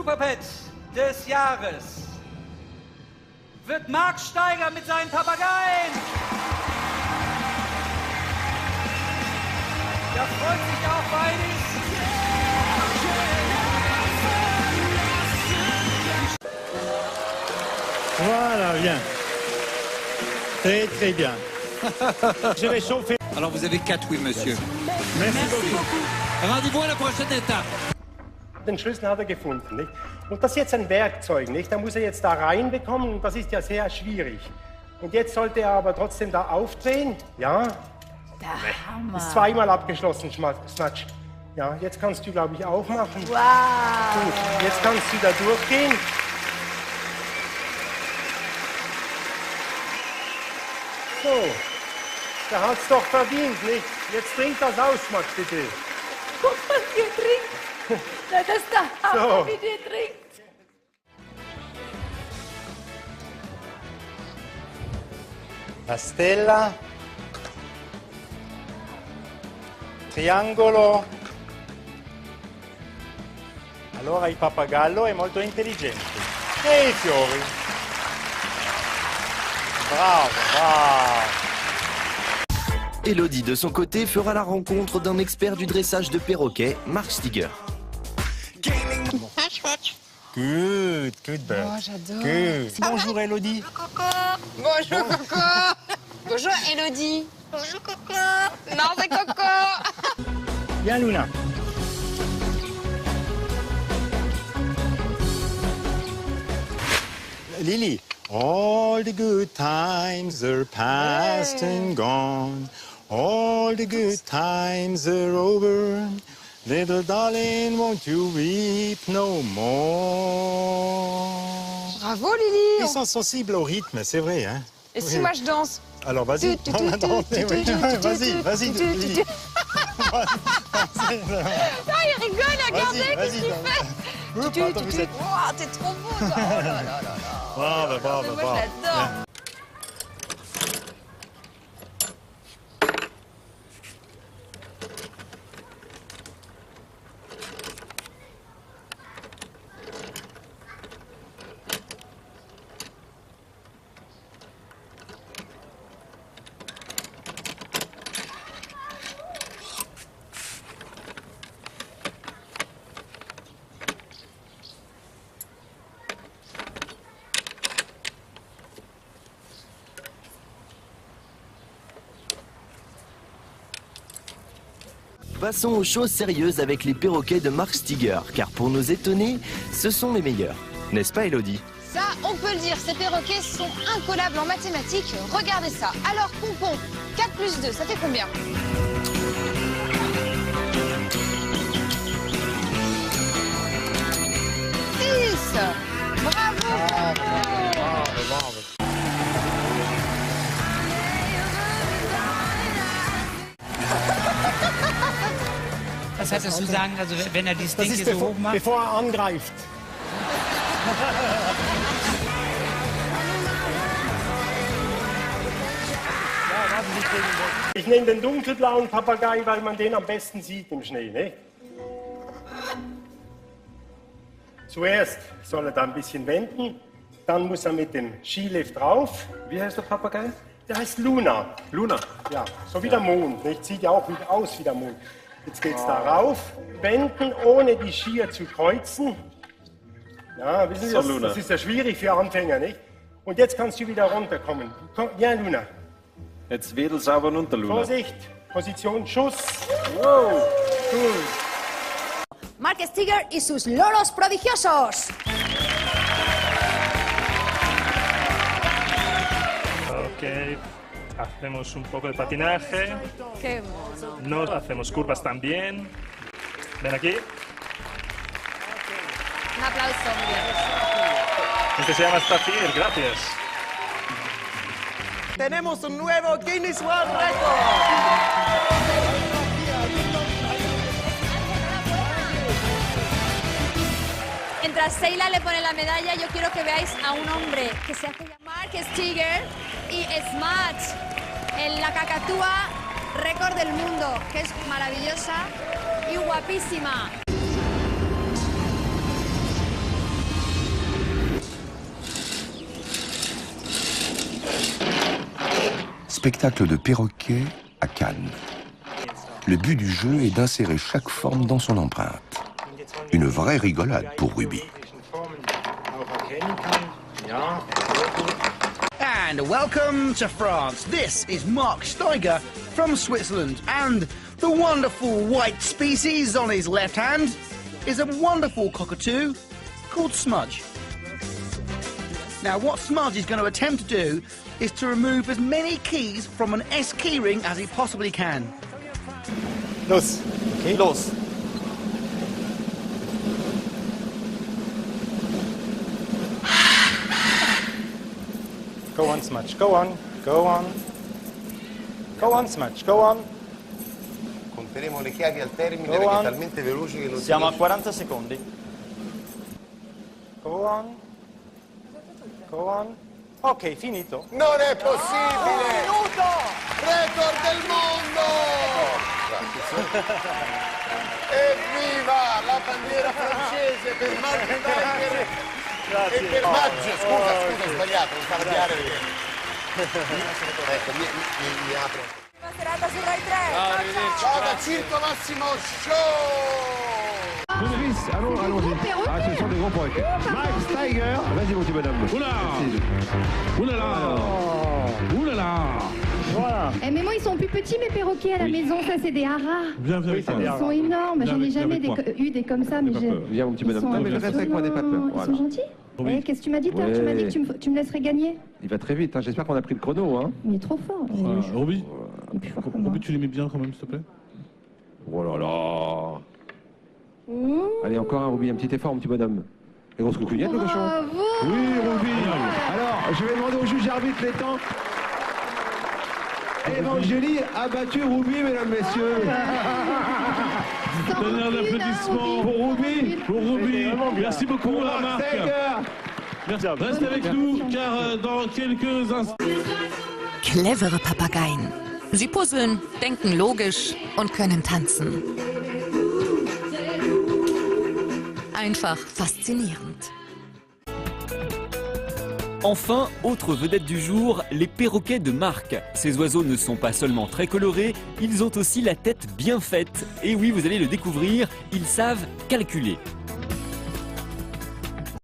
Superpet des Jahres wird Marc Steiger mit seinen Papageien. Da freut sich auch Weinis. Voilà, bien. Très, très bien. Je vais chauffer. Alors vous avez 4 oui, monsieur. Merci beaucoup. Rendez-vous à la prochaine étape. Den Schlüssel hat er gefunden, nicht? Und das ist jetzt ein Werkzeug, nicht? Da muss er jetzt da reinbekommen und das ist ja sehr schwierig. Und jetzt sollte er aber trotzdem da aufdrehen. Ja. Der Hammer. Ist zweimal abgeschlossen, Snatch. Ja, jetzt kannst du, glaube ich, auch machen. Wow. Gut, jetzt kannst du da durchgehen. So, der hat's doch verdient, nicht? Jetzt trink das aus, Max, bitte. Guck mal, wie ihr trinkt. Na, das ist der Hammer, So. wie ihr trinkt. La stella. Triangolo. Allora il pappagallo è molto intelligente. E i fiori. Bravo, bravo. Elodie, de son côté, fera la rencontre d'un expert du dressage de perroquets, Marc Stiger. Good, good bird. Oh, j'adore. Good. Bonjour Elodie. Bonjour Coco. Bonjour Elodie. Bonjour Coco. Non, c'est Coco. Bien Luna. Lily. All the good times are past and gone. All the good times are over. Little darling, won't you weep no more? Bravo Lily. Ils sont sensibles au rythme, c'est vrai, hein? Et si Oui. moi je danse? Alors vas-y, on va danser, oui. Vas-y, vas-y, Lily. Ah, il rigole, regardez, qu'est-ce qu'il fait? Oups, attends, vous êtes... Oh, t'es trop beau, toi. Oh là là là là. Bravo, bravo, Mais moi, bravo. je l'adore. Passons aux choses sérieuses avec les perroquets de Marc Stiger, car pour nous étonner, ce sont les meilleurs. N'est-ce pas, Elodie? Ça, on peut le dire, ces perroquets sont incollables en mathématiques. Regardez ça. Alors, Pompon, 4 plus 2, ça fait combien? 6. Bravo, Pompon. Was hattest du sagen, also wenn er die Das Stinke ist so hoch macht? bevor er angreift. Ich nehme den dunkelblauen Papagei, weil man den am besten sieht im Schnee. Ne? Zuerst soll er da ein bisschen wenden, dann muss er mit dem Skilift drauf. Wie heißt der Papagei? Der heißt Luna. Luna. Ja, so wie der Mond. Nicht? Sieht ja auch wieder aus wie der Mond. Jetzt geht's da rauf, wenden, ohne die Skier zu kreuzen. Ja, wissen Sie, das ist ja schwierig für Anfänger, nicht? Und jetzt kannst du wieder runterkommen. Komm, ja, Luna. Jetzt wedel sauber runter, Luna. Vorsicht, Position, Schuss. Wow, cool. Marc Stiger y sus loros prodigiosos. Ok, hacemos un poco de patinaje. Qué mono. No hacemos curvas también. Ven aquí. Un aplauso, Miguel. Este se llama Stafir, gracias. Tenemos un nuevo Guinness World Record. Mientras Seila le pone la medalla, yo quiero que veáis a un hombre que se hace llamar Marc Stiger y Smatch en la cacatúa récord del mundo, que es maravillosa y guapísima. spectacle de perroquet à Cannes. Le but du jeu est d'insérer chaque forme dans son empreinte. Une vraie rigolade pour Ruby. And welcome to France. This is Mark Steiger from Switzerland. And the wonderful white species on his left hand is a wonderful cockatoo called Smudge. Now, what Smudge is going to attempt to do is to remove as many keys from an S keyring as he possibly can. Los. Okay. Los. Go on, Smudge. Go on. Go on. Go on, Smudge. Go on. Conteremo le chiavi al termine perché è talmente veloce che non siamo a 40 secondi. Go on. Go on. Ok, finito. Non è possibile! Un minuto! Record del mondo! Evviva la bandiera francese per Mark Steiger e per Maggio. Scusa, ho sbagliato, non stavo a chiare ecco, mi apro. Buona serata su Rai 3. Ciao da Circo Massimo Show! Allons-y. Ah, ce sont des gros perroquets. Mark Steiger. Vas-y, mon petit bonhomme. Oula. Oulala. Oulala. Voilà. Mais moi, ils sont plus petits, mes perroquets à la maison. Ça, c'est des haras. Ils sont énormes. J'en ai jamais eu des comme ça. Mais viens, mon petit bonhomme. Non, mais je reste avec moi, n'aie pas peur. Ils sont gentils. Qu'est-ce que tu m'as dit, toi? Tu m'as dit que tu me laisserais gagner. Il va très vite. J'espère qu'on a pris le chrono. Hein. Il est trop fort. Ruby, tu l'aimais bien quand même, s'il te plaît? Oh là là. Allez, encore un, Ruby, un petit effort, mon petit bonhomme. Les grosses coucouillettes, le cochon. Oui, Ruby. Alors, je vais demander au juge arbitre les temps. Evangélie a battu Ruby, mesdames, messieurs. Donnez un applaudissement pour Ruby. Pour Ruby. Merci beaucoup, Marc. Merci. Reste avec nous, car dans quelques instants... Clevere Papageien. Sie puzzeln, denken logisch und können tanzen. Einfach faszinierend. Enfin, autre vedette du jour, les perroquets de Marc. Ces oiseaux ne sont pas seulement très colorés, ils ont aussi la tête bien faite. Et oui, vous allez le découvrir, ils savent calculer.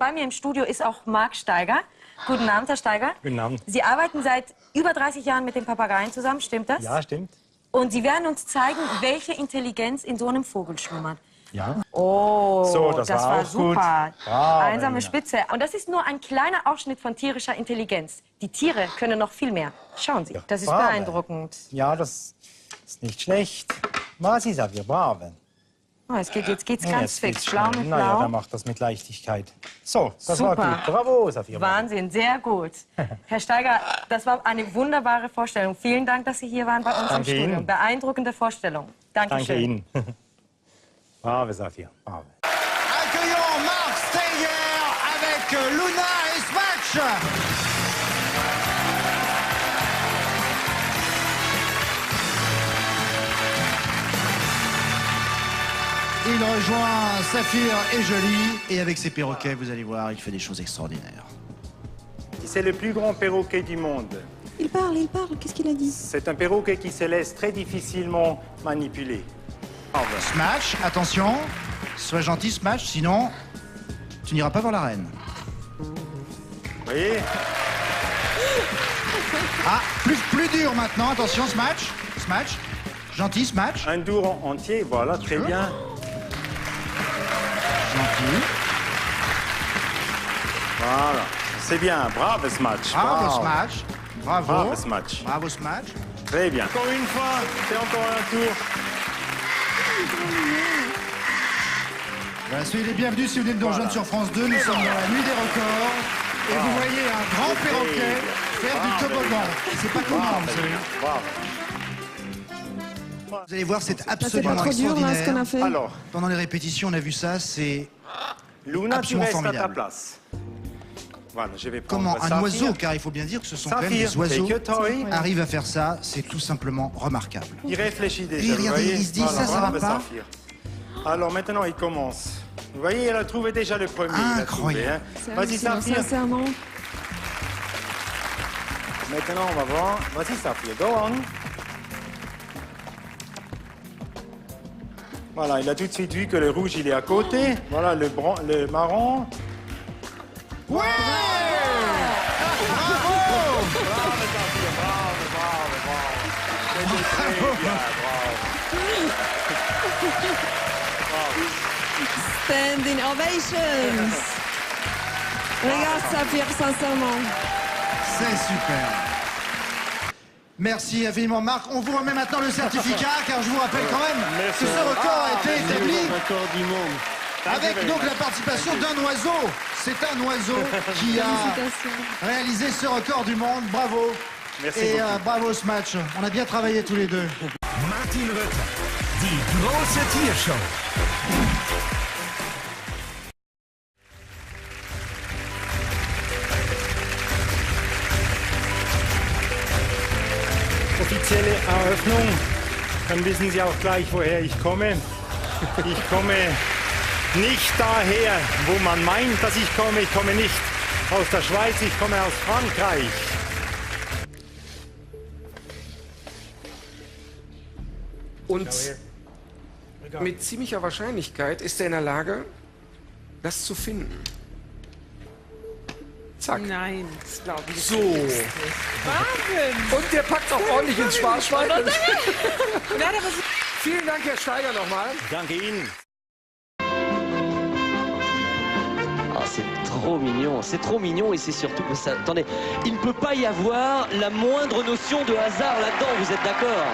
Bei mir im Studio ist auch Mark Steiger. Guten Abend, Herr Steiger. Guten Abend. Sie arbeiten seit über 30 Jahren mit den Papageien zusammen, stimmt das? Ja, stimmt. Und Sie werden uns zeigen, welche Intelligenz in so einem Vogel schlummert. Ja. Oh, so, das war super. Bravo, Einsame Spitze. Und das ist nur ein kleiner Ausschnitt von tierischer Intelligenz. Die Tiere können noch viel mehr. Schauen Sie, das ist bravo. beeindruckend. Ja, das ist nicht schlecht. Was ist wir bravo? Oh, jetzt geht's ganz fix. Schlau mit Blau. Naja, der macht das mit Leichtigkeit. So, das super. war gut. Bravo, Safir. Wahnsinn, sehr gut. Herr Steiger, das war eine wunderbare Vorstellung. Vielen Dank, dass Sie hier waren bei uns im Studio. Ihnen. Beeindruckende Vorstellung. Dankeschön. Danke Ihnen. Bravo, Safir. Bravo. Accueillons Mark Steiger avec Luna et Smudge. Il rejoint Saphir et Jolie. Et avec ses perroquets, vous allez voir, il fait des choses extraordinaires. C'est le plus grand perroquet du monde. Il parle. Qu'est-ce qu'il a dit? C'est un perroquet qui se laisse très difficilement manipuler. Smash, attention. Sois gentil, Smash, sinon tu n'iras pas voir la reine. Vous voyez? Ah, plus dur maintenant. Attention, Smash. Gentil, Smash. Un tour entier, voilà, très bien. Gentil. Voilà, c'est bien. Bravo, Smash. Bravo, Smash. Bravo. Bravo, Smash. Bravo, Smash. Très bien. Encore une fois, c'est encore un tour. Voilà, soyez les bienvenus si vous venez de nous rejoindre sur France 2. Nous sommes dans la nuit des records. Et vous voyez un grand perroquet faire du toboggan. C'est pas commun, vous savez. Vous allez voir, c'est absolument extraordinaire. Dur, là, ce qu'on a fait. Alors, pendant les répétitions, on a vu ça, c'est Luna, tu restes formidable. à ta place. Voilà, je vais prendre Comment un Saphir. oiseau, car il faut bien dire que ce sont quand même Saphir, des oiseaux, take your toy. arrive à faire ça, c'est tout simplement remarquable. Il réfléchit déjà. Et vous regardez, voyez. il se dit, Voilà, ça va bravo, pas. Saphir. Alors maintenant, il commence. Vous voyez, elle a trouvé déjà le premier. Incroyable. Vas-y, Saphir. Sincèrement. Maintenant, on va voir. Vas-y, Saphir, go on. Voilà, il a tout de suite vu que le rouge, il est à côté. Voilà, le marron. Ouais! Bravo! Bravo, Saphir, bravo. C'était très bien, bravo. Standing ovations. Regarde Saphir, sincèrement. C'est super. Merci infiniment Marc. On vous remet maintenant le certificat car je vous rappelle quand même que ce record a été établi avec donc la participation d'un oiseau. C'est un oiseau qui a réalisé ce record du monde. Bravo. Merci et beaucoup. bravo ce match. On a bien travaillé tous les deux. Martin Rütter, die große Tiershow. Offizielle Eröffnung, dann wissen Sie auch gleich, woher ich komme. Ich komme nicht daher, wo man meint, dass ich komme. Ich komme nicht aus der Schweiz, ich komme aus Frankreich. Und mit ziemlicher Wahrscheinlichkeit ist er in der Lage, das zu finden. Zack. Nein, das glaube ich so. nicht. Wahnsinn! Und der packt auch ordentlich ins Sparschwein. Vielen Dank, Herr Steiger, nochmal. Danke Ihnen. Ah, c'est trop mignon et c'est surtout que ça... Attendez, il ne peut pas y avoir la moindre notion de hasard là-dedans, vous êtes d'accord?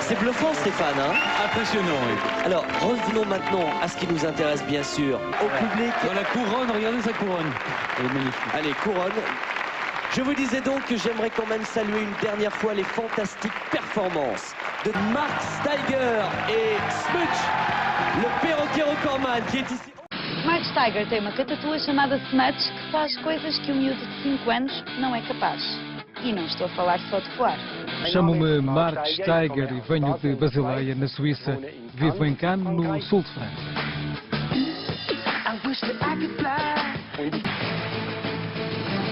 C'est bluffant, Stéphane, hein? Impressionnant, oui. Alors, revenons maintenant à ce qui nous intéresse, bien sûr, au public. Dans la couronne, regardez sa couronne. Elle est magnifique. Allez, couronne. Je vous disais donc que j'aimerais quand même saluer une dernière fois les fantastiques performances de Mark Steiger et Smudge, le perroquet recordman qui est ici. Mark Steiger tem uma catatua chamada Smudge que faz coisas que um miúdo de 5 anos não é capaz. E não estou a falar só de voar. Chamo-me Mark Steiger e venho de Basileia, na Suíça. Vivo em Cannes, no sul de França.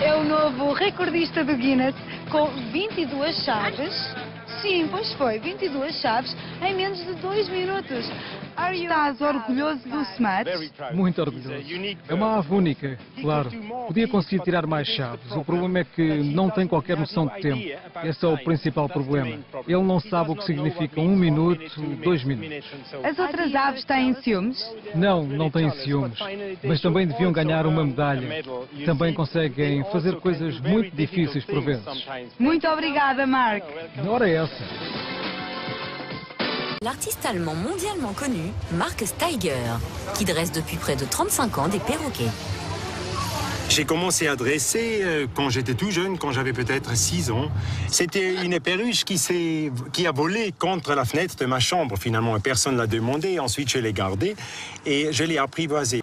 É o novo recordista do Guinness com 22 chaves. Sim, pois foi, 22 chaves em menos de 2 minutos. Estás orgulhoso do Smudge? Muito orgulhoso. É uma ave única, claro. Podia conseguir tirar mais chaves. O problema é que não tem qualquer noção de tempo. Esse é o principal problema. Ele não sabe o que significa 1 minuto, 2 minutos. As outras aves têm ciúmes? Não, não têm ciúmes. Mas também deviam ganhar uma medalha. Também conseguem fazer coisas muito difíceis por vezes. Muito obrigada, Mark. Ora é essa. L'artiste allemand mondialement connu, Mark Steiger, qui dresse depuis près de 35 ans des perroquets. J'ai commencé à dresser quand j'étais tout jeune, quand j'avais peut-être 6 ans. C'était une perruche qui a volé contre la fenêtre de ma chambre, finalement. Et personne ne l'a demandé. Ensuite, je l'ai gardée et je l'ai apprivoisée.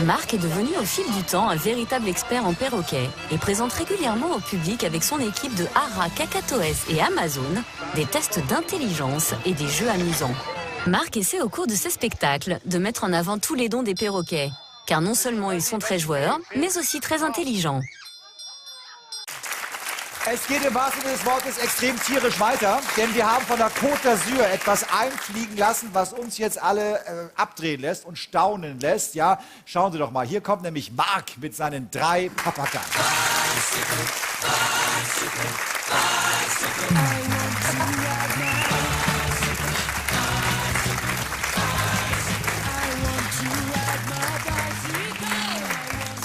Mark est devenu au fil du temps un véritable expert en perroquets et présente régulièrement au public avec son équipe de Ara, Kakatoès et Amazon des tests d'intelligence et des jeux amusants. Mark essaie au cours de ses spectacles de mettre en avant tous les dons des perroquets. Car non seulement ils sont très joueurs, mais aussi très intelligents. Es geht im wahrsten Sinne des Wortes extrem tierisch weiter, denn wir haben von der Côte d'Azur etwas einfliegen lassen, was uns jetzt alle abdrehen lässt und staunen lässt. Ja, schauen Sie doch mal, hier kommt nämlich Mark mit seinen 3 Papageien.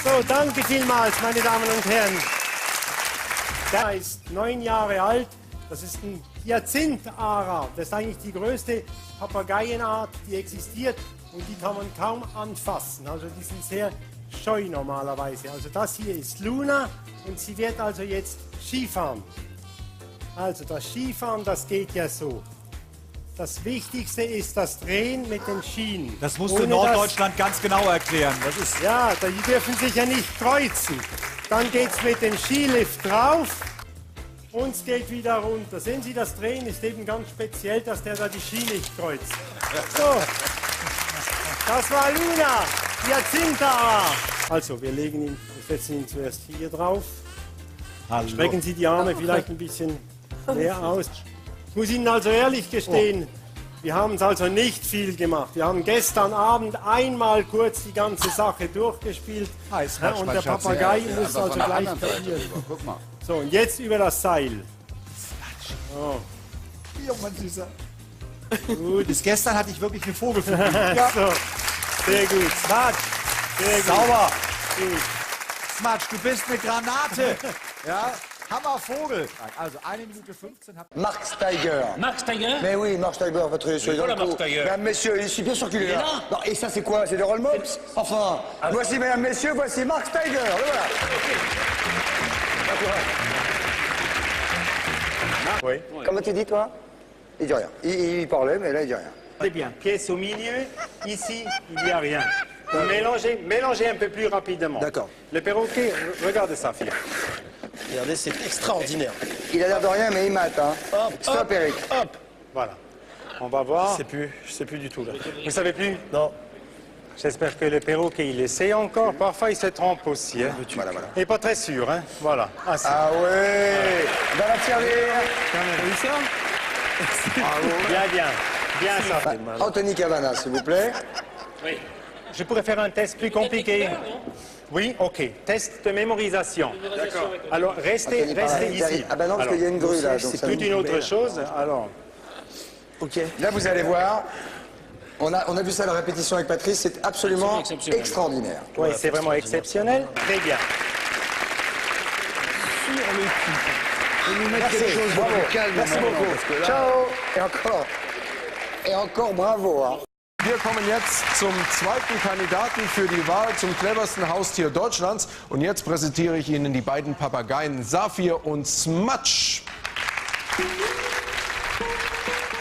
So, danke vielmals, meine Damen und Herren. Der ist 9 Jahre alt. Das ist ein Hyazinth-Ara. Das ist eigentlich die größte Papageienart, die existiert. Und die kann man kaum anfassen. Also die sind sehr scheu normalerweise. Also das hier ist Luna und sie wird also jetzt Skifahren. Also das Skifahren, das geht ja so. Das Wichtigste ist das Drehen mit den Schienen. Das musst du in Norddeutschland ganz genau erklären. Das ist ja, die dürfen sich ja nicht kreuzen. Dann geht es mit dem Skilift drauf und es geht wieder runter. Sehen Sie, das Drehen ist eben ganz speziell, dass der da die Ski nicht kreuzt. So, das war Luna, Hyazinth-Ara. Also, wir setzen ihn zuerst hier drauf. Hallo. Strecken Sie die Arme vielleicht ein bisschen näher aus. Ich muss Ihnen also ehrlich gestehen, wir haben es also nicht viel gemacht. Wir haben gestern Abend einmal kurz die ganze Sache durchgespielt. Und der Papagei muss also gleich kapieren. Guck mal. So, und jetzt über das Seil. Oh. Junge, Süßer. Gut. Bis gestern hatte ich wirklich eine Vogelflügel. Ja. So. Sehr gut. Smart. Sehr gut. Sauber. Gut. Smart, du bist eine Granate. Ja, Hammervogel. Also 1 Minute 15. Mark Steiger. Mark Steiger? Mais oui, Mark Steiger, votre Oui, voilà Mark Steiger. Mesdames, messieurs, je suis bien sûr qu'il est là. Non, et ça, c'est quoi? C'est des roll mops? Enfin, voici, mesdames, messieurs, voici Mark Steiger. Le voilà. Oui. Comment tu dis, toi? Il dit rien. Il parlait, mais là, il dit rien. C'est bien. Pièce au milieu. Ici, il n'y a rien. Mélangez un peu plus rapidement. D'accord. Le perroquet, regarde ça, Philippe. Regardez, c'est extraordinaire. Il a l'air de rien, mais il mate, hein. Hop, stop, hop, Eric. Hop. Voilà. On va voir. Je sais plus du tout, là. Vous savez plus? Non. J'espère que le perroquet, il essaie encore. Parfois, il se trompe aussi. Hein. Voilà, voilà. Et pas très sûr, hein. Voilà. Ah ouais. Dans la tirelire. Oui, ça? Bien, bien. Bien ça. Anthony Cavana, s'il vous plaît. Oui. Je pourrais faire un test plus compliqué. Oui, ok. Test de mémorisation. D'accord. Alors, restez ici. Ah ben non, parce qu'il y a une grue là. C'est toute une autre chose. Alors. Ok. Là, vous allez voir. On a vu ça à la répétition avec Patrice. C'est absolument extraordinaire. Oui, c'est vraiment exceptionnel. Très bien. Sur le cul. Vous nous mettez quelque chose de calme. Merci beaucoup. Ciao. Et encore bravo. Hein. Wir kommen jetzt zum zweiten Kandidaten für die Wahl zum cleversten Haustier Deutschlands. Und jetzt präsentiere ich Ihnen die beiden Papageien Saphir und Smatsch.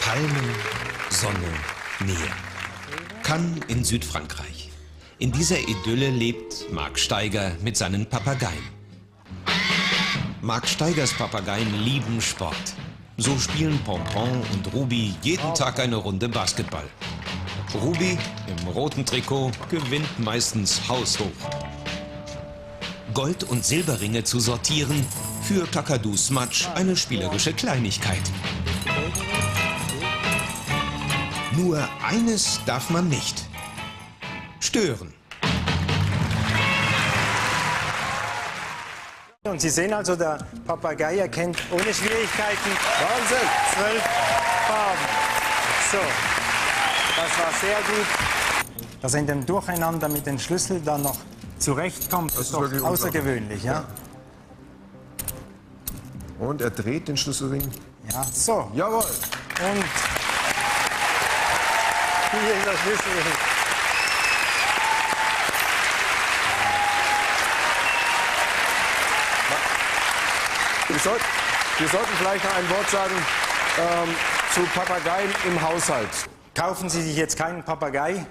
Palmen, Sonne, Nähe. Cannes in Südfrankreich. In dieser Idylle lebt Mark Steiger mit seinen Papageien. Mark Steigers Papageien lieben Sport. So spielen Pompon und Ruby jeden Tag eine Runde Basketball. Ruby im roten Trikot gewinnt meistens haushoch. Gold- und Silberringe zu sortieren, für Kakadu Smatsch eine spielerische Kleinigkeit. Nur eines darf man nicht: stören. Und Sie sehen also, der Papagei erkennt ohne Schwierigkeiten Wahnsinn 12 Farben. So, das war sehr gut. Dass er in dem Durcheinander mit den Schlüsseln dann noch zurechtkommt, ist doch außergewöhnlich. Ja? Und er dreht den Schlüsselring. Ja, so. Jawohl. Und hier ist der Schlüsselring. Wir sollten vielleicht noch ein Wort sagen zu Papageien im Haushalt. Kaufen Sie sich jetzt keinen Papagei.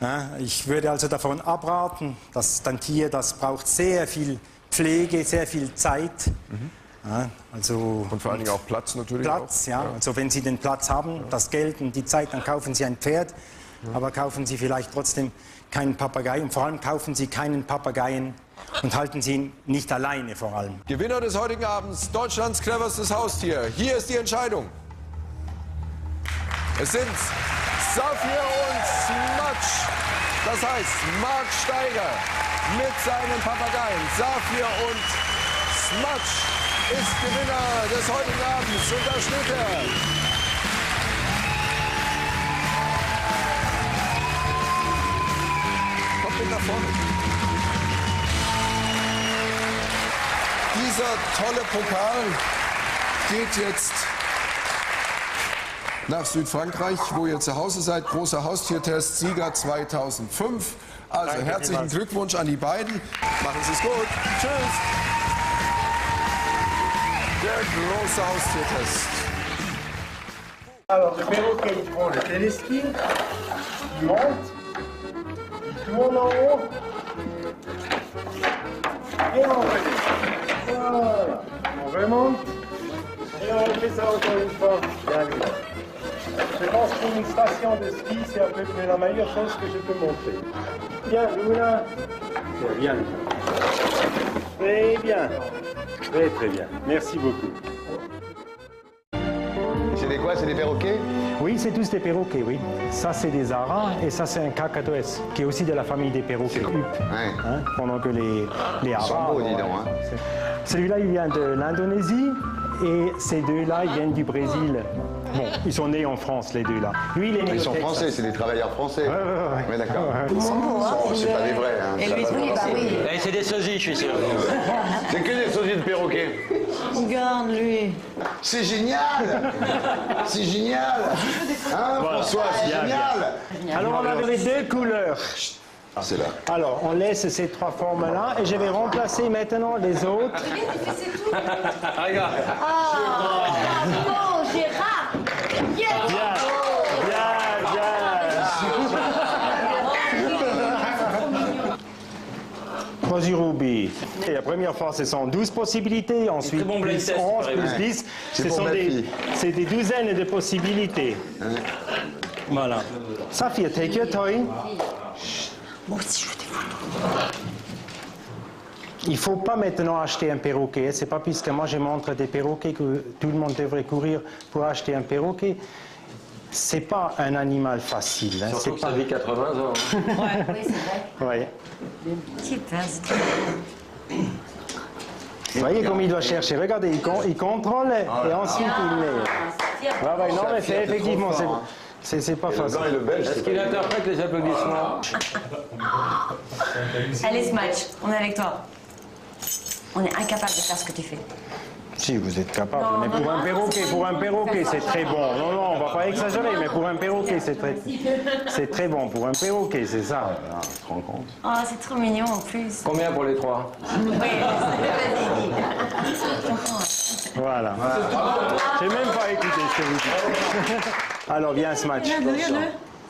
Ja, ich würde also davon abraten, dass ein Tier, das braucht sehr viel Pflege, sehr viel Zeit. Ja, also und vor allen Dingen auch Platz natürlich. Platz, auch. Ja. Also wenn Sie den Platz haben, das Geld und die Zeit, dann kaufen Sie ein Pferd. Aber kaufen Sie vielleicht trotzdem keinen Papagei. Und vor allem kaufen Sie keinen Papageien und halten Sie ihn nicht alleine vor allem. Gewinner des heutigen Abends, Deutschlands cleverstes Haustier. Hier ist die Entscheidung. Es sind Saphir und Smatsch. Das heißt, Mark Steiger mit seinen Papageien. Saphir und Smatsch ist Gewinner des heutigen Abends. Und da steht er. Kommt mit nach vorne. Dieser tolle Pokal geht jetzt nach Südfrankreich, wo ihr zu Hause seid. Großer Haustiertest, Sieger 2005. Also Danke, herzlichen Glückwunsch an die beiden. Machen Sie es gut. Tschüss. Der große Haustiertest. Alors, le perroquet, il prend le télescope, il monte, il tourne en haut, et on redescend. Voilà, on remonte, et on fait ça encore une fois. Bien, bien. Je pense que pour une station de ski, c'est à peu près la meilleure chose que je peux montrer. Bien, Luna. C'est bien. Très bien. Très très bien. Merci beaucoup. C'est des quoi? C'est des perroquets? Oui, c'est tous des perroquets, oui. Ça, c'est des haras et ça, c'est un kakatoès, qui est aussi de la famille des perroquets. Ouais. Hein, pendant que les haras... Ils sont beaux, dis donc. Hein. Celui-là, il vient de l'Indonésie et ces deux-là, ils viennent du Brésil. Bon, ils sont nés en France, les deux-là. Lui, il est né Ils sont au Texas. français, c'est des travailleurs français. Ouais, d'accord. Ils sont beaux, hein. C'est pas des vrais. Hein. Et lui, oui, bah oui. C'est des sosies, je suis sûr. C'est que des sosies de perroquets. Regarde, lui. C'est génial. C'est génial. Hein, Voilà. François, c'est Bien, génial. bien. Alors, on avait les deux couleurs. C'est là. Alors, on laisse ces trois formes-là et je vais remplacer maintenant les autres. Regarde. Bravo, Gérard. Yes. Bien. Rosy Ruby. Et la première fois, ce sont 12 possibilités. Ensuite, bon blind plus test, 11, plus ouais. 10. C'est Ce pour sont ma fille. c'est des douzaines de possibilités. Voilà. Saphir, take your toy. Moi aussi, je veux des photos. Il ne faut pas maintenant acheter un perroquet. C'est pas puisque moi je montre des perroquets que tout le monde devrait courir pour acheter un perroquet. C'est pas un animal facile. Hein. Surtout que pas... ça vit 80 ans. Oui, c'est vrai. Ouais. Petit pince. Vous voyez comme il doit chercher. Regardez, il contrôle et ensuite il met. Ouais, non, mais c'est effectivement, c'est pas facile. Est-ce qu'il interprète les applaudissements? Allez, Smatch, on est avec toi. On est incapable de faire ce que tu fais. Si, vous êtes capable. Non, mais pour un perroquet, c'est très bon. Non, on va pas exagérer, mais pour un perroquet, c'est très bon. Pour un perroquet, c'est ça. Tu te rends compte? Oh, c'est trop mignon en plus. Combien pour les trois? Oui, vas-y. Voilà. J'ai même pas écouté ce que vous dites. Alors, viens ce match.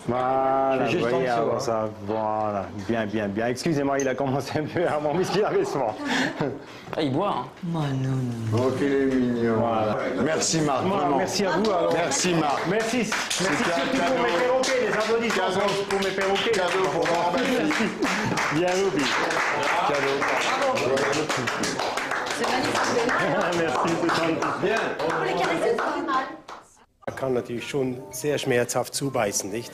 Voilà, vous voyez, alors ça, voilà, bien. Excusez-moi, il a commencé un peu à mon musculavissement. Il boit, hein. Oh, qu'il est mignon. Voilà. Merci Marc. Merci à vous. Alors. Merci Marc. Merci surtout pour mes perroquets, les applaudissements pour mes perroquets. Cadeau pour moi. Merci. Bien, Ruby. Cadeau. C'est magnifique. Merci, c'est gentil. Bien. Pour les caresser, c'est pas mal. Er kann natürlich schon sehr schmerzhaft zubeißen, nicht?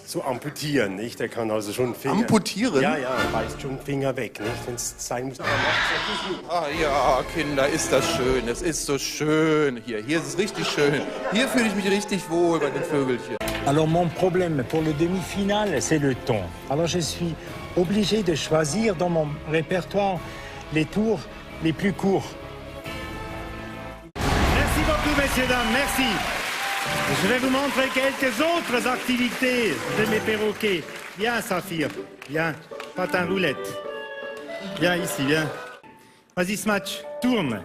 So amputieren, nicht? Er kann also schon Finger... Amputieren? Ja, er beißt schon Finger weg, nicht? Wenn es sein muss. Ah ja, Kinder, ist das schön. Es ist so schön hier. Hier ist es richtig schön. Hier fühle ich mich richtig wohl bei den Vögelchen. Alors mon problème pour le demi-finale, c'est le ton. Alors je suis obligé de choisir dans mon répertoire les tours les plus courts. Merci beaucoup, messieurs, dames, merci. Je vais vous montrer quelques autres activités de mes perroquets. Viens, Saphir, viens, patin roulette. Viens ici, viens. Vas-y, Smatch, tourne.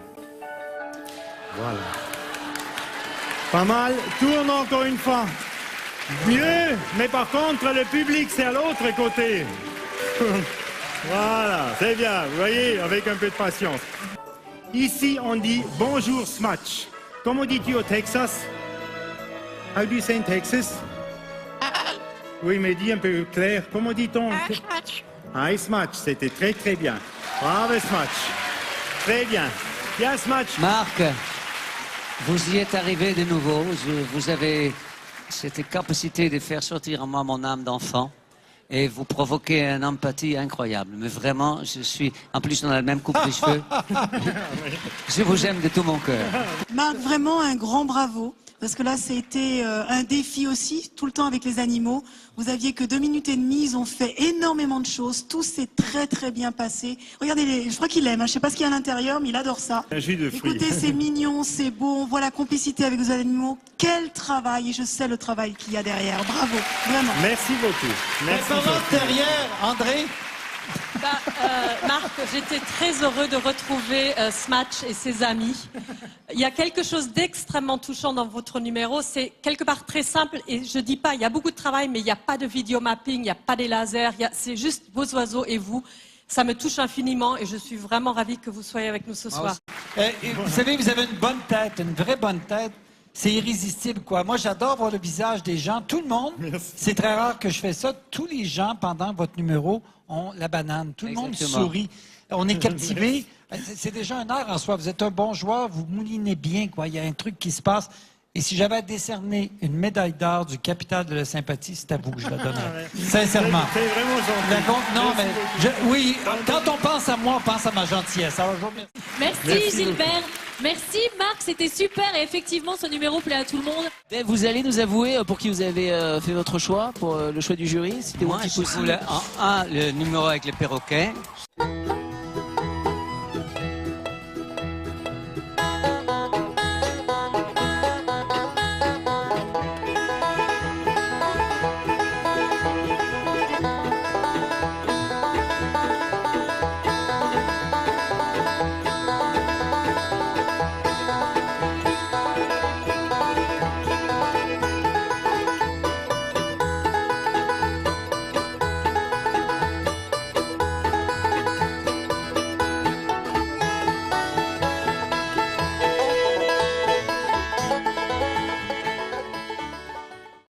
Voilà. Pas mal, tourne encore une fois. Mieux, mais par contre, le public, c'est à l'autre côté. Voilà, c'est bien, vous voyez, avec un peu de patience. Ici, on dit bonjour, Smatch. Comment dis-tu au Texas? How do you say in Texas? Oui, mais dis un peu clair. Comment dit-on? Hi, Smatch, c'était très très bien. Bravo, Smatch. Très bien. Bien, Smatch. Marc, vous y êtes arrivé de nouveau. Vous avez cette capacité de faire sortir en moi mon âme d'enfant. Et vous provoquez une empathie incroyable. Mais vraiment, je suis en plus dans la même coupe de cheveux. Je vous aime de tout mon cœur. Marc, vraiment un grand bravo. Parce que là, c'était un défi aussi, tout le temps avec les animaux. Vous aviez que 2 minutes et demie, ils ont fait énormément de choses. Tout s'est très très bien passé. Regardez, je crois qu'il aime, hein. Je sais pas ce qu'il y a à l'intérieur, mais il adore ça. Un jus de fruits. Écoutez, c'est mignon, c'est beau, on voit la complicité avec vos animaux. Quel travail, et je sais le travail qu'il y a derrière. Bravo, vraiment. Merci beaucoup. Merci beaucoup. derrière, André? Marc, j'étais très heureux de retrouver Smatch et ses amis. Il y a quelque chose d'extrêmement touchant dans votre numéro. C'est quelque part très simple et je dis pas, il y a beaucoup de travail, mais il n'y a pas de vidéomapping, il n'y a pas des lasers, c'est juste vos oiseaux et vous. Ça me touche infiniment et je suis vraiment ravie que vous soyez avec nous ce soir. Vous savez, vous avez une bonne tête, une vraie bonne tête. C'est irrésistible, quoi. Moi, j'adore voir le visage des gens. Tout le monde, c'est très rare que je fais ça. Tous les gens, pendant votre numéro, ont la banane. Tout le monde sourit. On est captivé. C'est déjà un air en soi. Vous êtes un bon joueur, vous moulinez bien, quoi. Il y a un truc qui se passe. Et si j'avais à décerner une médaille d'or du capital de la sympathie, c'est à vous que je la donnerais. Sincèrement. C'est vraiment gentil. Non, mais oui, quand on pense à moi, on pense à ma gentillesse. Alors, je vous remercie. Merci Gilbert. Merci Marc, c'était super et effectivement ce numéro plaît à tout le monde. Vous allez nous avouer pour qui vous avez fait votre choix, pour le choix du jury. C'était moi, je voulais le numéro avec les perroquets.